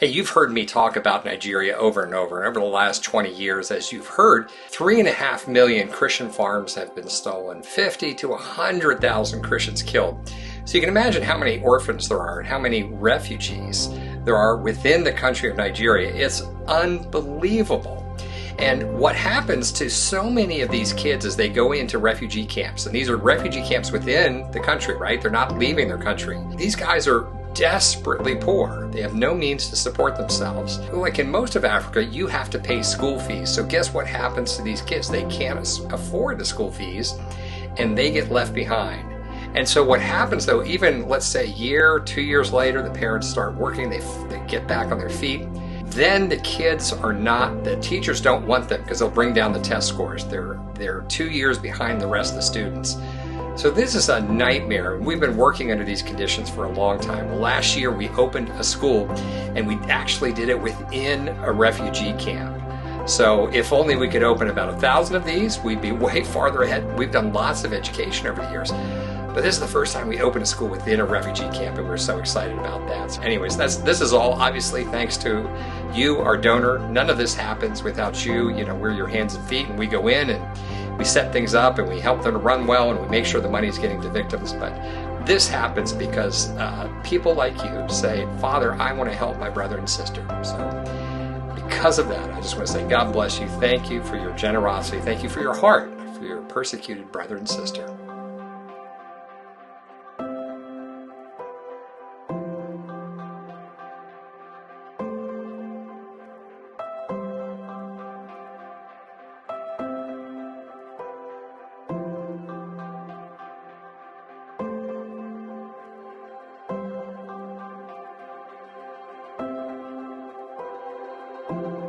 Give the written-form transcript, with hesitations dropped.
Hey, you've heard me talk about Nigeria over and over. And over the last 20 years, as you've heard, 3.5 million Christian farms have been stolen, 50 to 100,000 Christians killed. So you can imagine how many orphans there are and how many refugees there are within the country of Nigeria. It's unbelievable. And what happens to so many of these kids is they go into refugee camps. And these are refugee camps within the country, right? They're not leaving their country. These guys are desperately poor. They have no means to support themselves. Like in most of Africa, you have to pay school fees. So guess what happens to these kids? They can't afford the school fees and they get left behind. And so what happens though, even let's say a year, 2 years later, the parents start working, they get back on their feet. Then the kids are not, the teachers don't want them because they'll bring down the test scores. They're 2 years behind the rest of the students. So this is a nightmare. We've been working under these conditions for a long time. Well, last year we opened a school and we actually did it within a refugee camp. So if only we could open about 1,000 of these, we'd be way farther ahead. We've done lots of education over the years. But this is the first time we opened a school within a refugee camp, and we're so excited about that. So anyways, this is all obviously thanks to you, our donor. None of this happens without you. You know, we're your hands and feet, and we go in and we set things up and we help them to run well and we make sure the money is getting to victims. But this happens because people like you say, Father, I want to help my brother and sister. So because of that, I just want to say, God bless you. Thank you for your generosity. Thank you for your heart, for your persecuted brother and sister. Thank you.